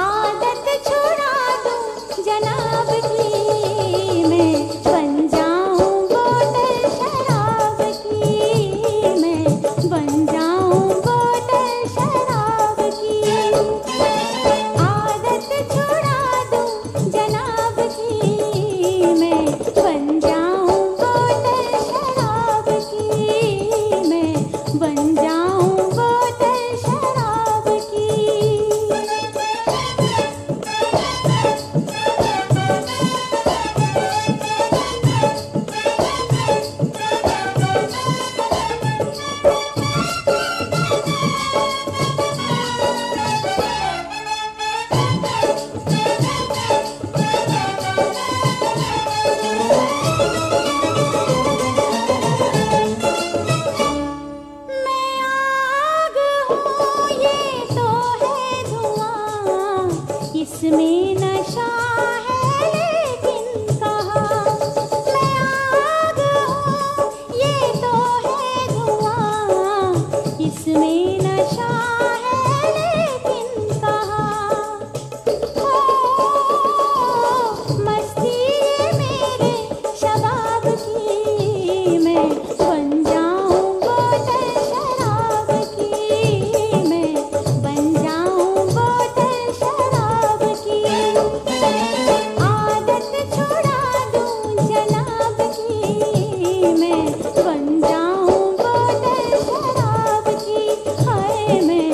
आदत छुड़ा दूं जनाब की, मैं बन जाऊं बोतल शराब की, मैं बन जाऊं बोतल शराब की। आदत छुड़ा दूं जनाब की, मैं बन जाऊं बोतल शराब की, मैं बन जाऊं बोतल शराब की। मैं आग हूँ ये तो है धुआं, इसमें नशा है लेकिन कहाँ। मैं आग हूँ ये तो है धुआं, इसमें नशा है लेकिन कहाँ। ओ मस्ती मेरे शबाब की, मैं बन जाऊं बोतल शराब की, मैं बन जाऊं बोतल शराब की। आदत छुड़ा दूं जनाब की, मैं बन जाऊं बोतल शराब की, हाय मैं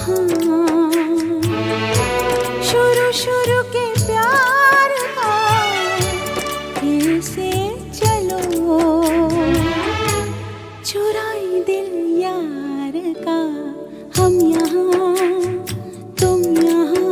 यहाँ शुरू शुरू के प्यार का फिर से चलो चुराई दिल यार का हम यहाँ तुम यहाँ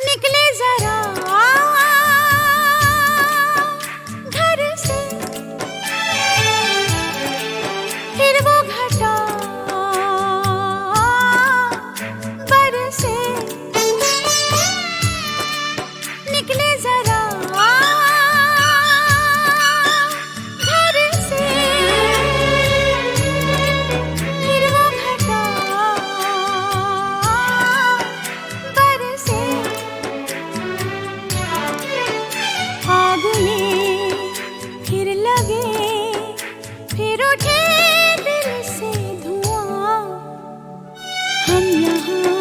निकले जरा घर से फिर वो घटा बरसे निकले जरा घर से फिर वो घटा बरसे आग में फिर लगे फिर उठे दिल से धुआं हम यहाँ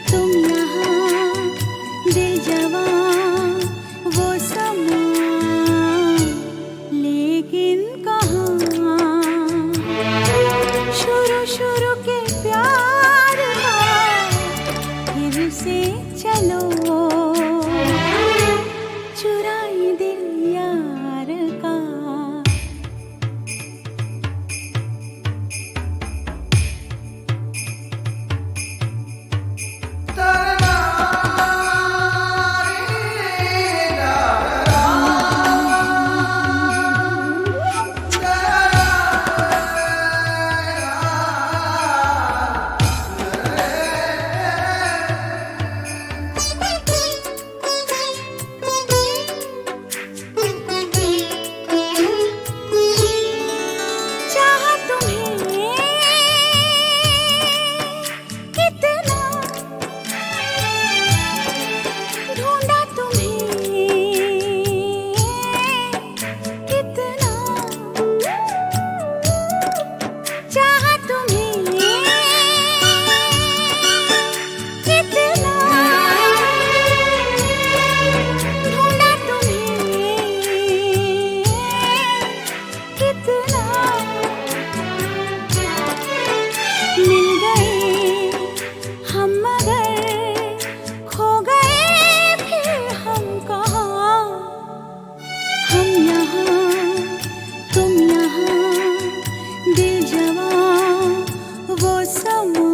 तुम यहाँ दिल जवां वो समा लेकिन कहाँ शुरू शुरू के प्यार का फिर से चलो चुराई दिल यार का चाहा तुम्हें कितना ढूंढा तुम्हें कितना चाहा तुम्हें कितना ढूंढा तुम्हें कितना मिल गए हम मगर खो गए फिर हम कहाँ हम यहाँ तुम यहाँ दिल जवां वो समा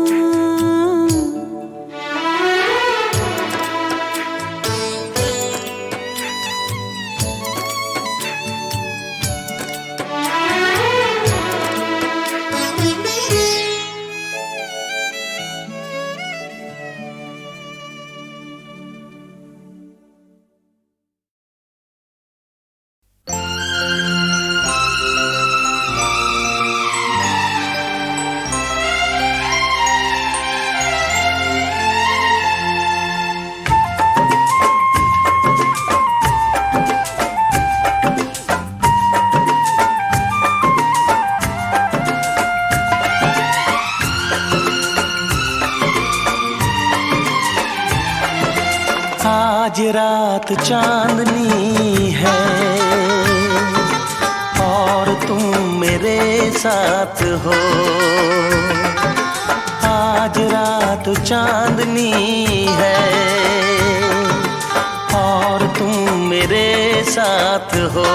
आज रात चांदनी है और तुम मेरे साथ हो आज रात चांदनी है और तुम मेरे साथ हो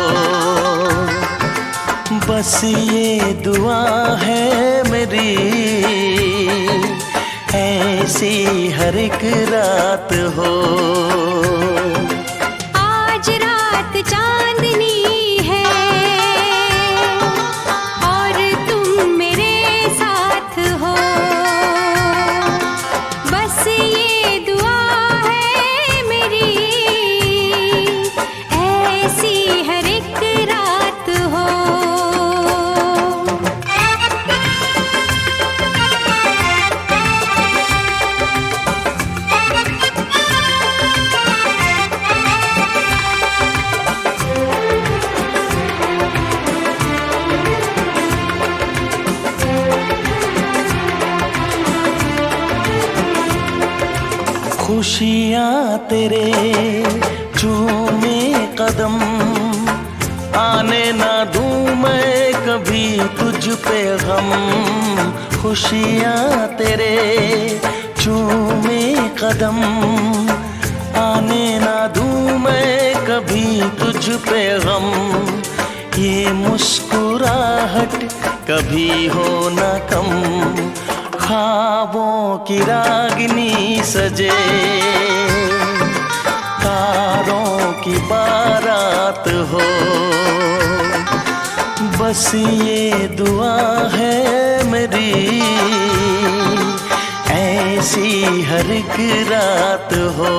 बस ये दुआ है मेरी ऐसी हर एक रात हो आज रात चांदनी है और तुम मेरे साथ हो बस ये दुआ है मेरी ऐसी हर एक रात हो खुशियाँ तेरे चूमे कदम, आने ना दूं मैं कभी तुझ पे गम। खुशियाँ तेरे चूमे कदम, आने ना दूं मैं कभी तुझ पे गम। ये मुस्कुराहट कभी हो ना कम, ख्वाबों की रागिनी सजे, तारों की बारात हो। बस ये दुआ है मेरी, ऐसी हर एक रात हो।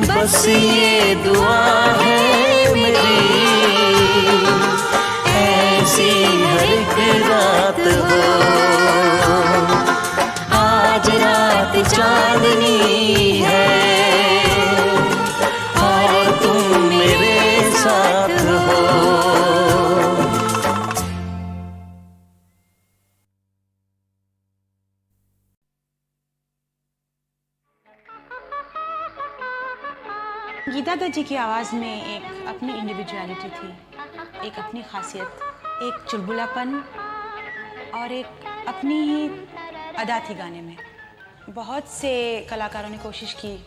बस ये दुआ है मेरी, ऐसी हर एक रात हो। आज रात चांदनी है और तुम मेरे साथ हो। गीता दत्त जी की आवाज़ में एक अपनी इंडिविजुअलिटी थी, एक अपनी खासियत, एक चुलबुलापन और एक अपनी ही अदा थी गाने में। बहुत से कलाकारों ने कोशिश की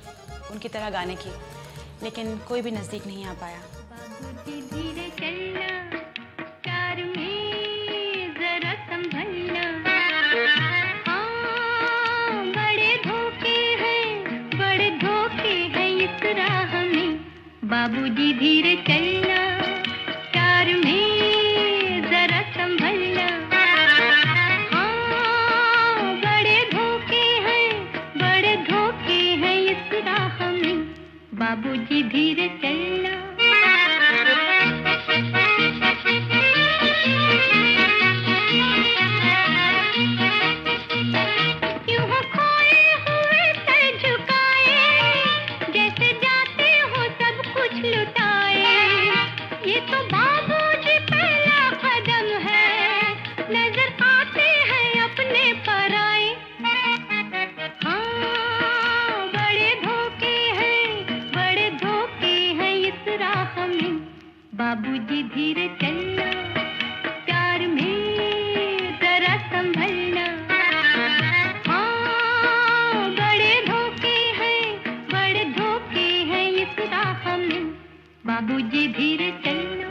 उनकी तरह गाने की, लेकिन कोई भी नज़दीक नहीं आ पाया। बाबूजी धीरे चलना, कार में जरा संभलना। हाँ, बड़े धोखे हैं इस राह में। बाबूजी धीरे चलना। यूं हो खोए हुए सर झुकाए, जैसे जाते हो सब कुछ लुटाए। बाबूजी धीरे चलना, प्यार में जरा संभलना। हाँ, बड़े धोखे हैं इस राह में। बाबूजी धीरे चलना।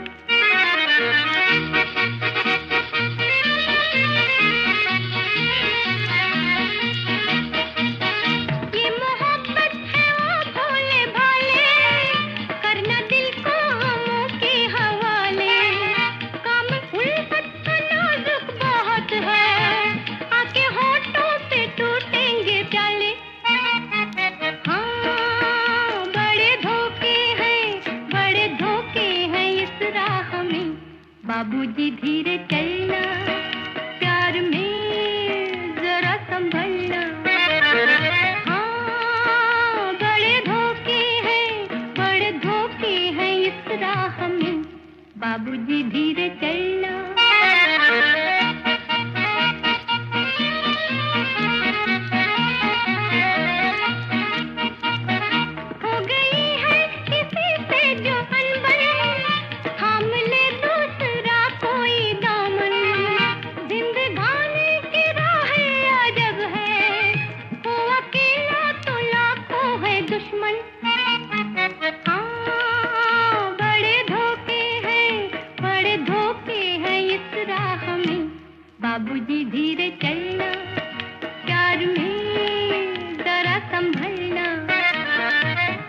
ये मोहब्बत है वो भोले भाले, करना दिल को हमों के हवाले। काम उल्फत का नाजुक बहुत है, आके होठों पे टूटेंगे प्याले। हाँ, बड़े धोखे हैं इस राह में। बाबूजी धीरे चलना, प्यार में जरा संभलना। हाँ, बड़े धोखे हैं इस राह में। बाबूजी धीरे चलना। हो गई है किसी से जो अनबन, थाम ले दूसरा कोई दामन। जिंदगानी की राह अजब है, वो अकेला तो लाखों है दुश्मन। हाँ, बड़े धोखे हैं इस राह में। बाबूजी धीरे चलना, प्यार में जरा संभलना।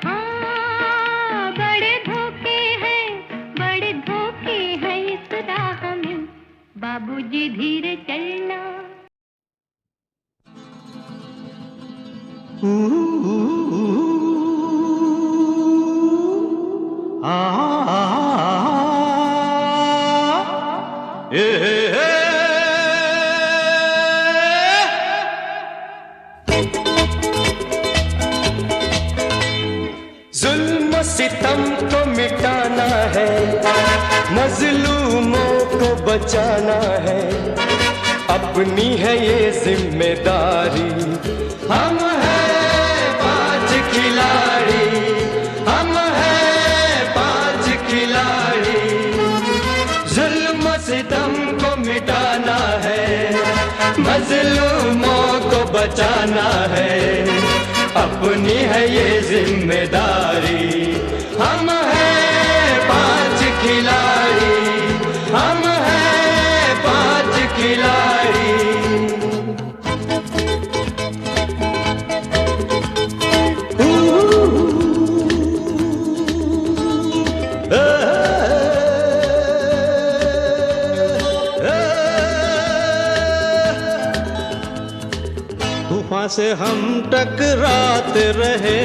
हाँ, बड़े धोखे हैं इस राह में। बाबूजी धीरे चलना। जुल्म सितम को मिटाना है, मजलूमों को बचाना है। अपनी है ये जिम्मेदारी। हम हैं 5 खिलाड़ी, हम हैं 5 खिलाड़ी। जुल्म सितम को मिटाना है, मजलूमों को बचाना है। अपनी है ये जिम्मेदारी। हम हैं 5 खिलाड़ी, हम हैं 5 खिलाड़ी। तूफान से हम टकराते रहे,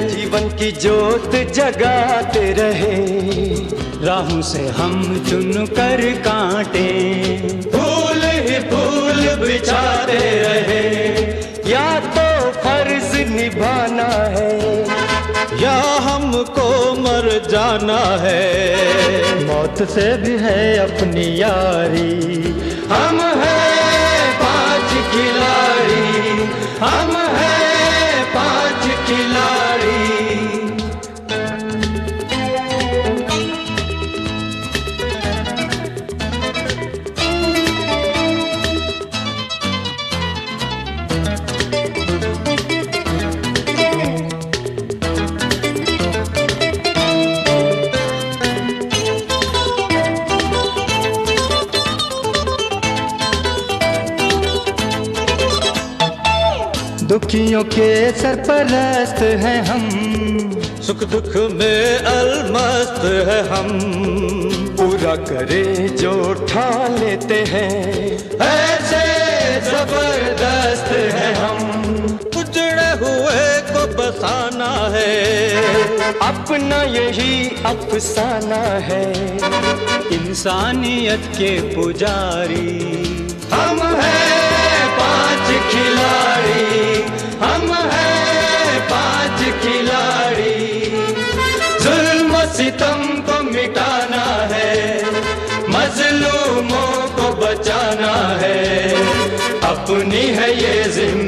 जीवन की जोत जगाते रहे। राहों से हम चुन कर कांटे, फूल ही फूल बिछाते रहे। या तो फर्ज निभाना है, या हमको मर जाना है। मौत से भी है अपनी यारी। हम हैं 5 खिलाड़ी, हम हैं 5 खिलाड़ी। दुखियों के सरपरस्त हैं हम, सुख दुख में अलमस्त है हम। पूरा करे जो ठान लेते हैं, ऐसे जबरदस्त हैं हम। उजड़े हुए को बसाना है, अपना यही अफसाना है। इंसानियत के पुजारी हम हैं 5 खिलाड़ी, हम हैं 5 खिलाड़ी। जुल्म सितम को मिटाना है, मजलूमों को बचाना है। अपनी है ये जिम्मेदारी।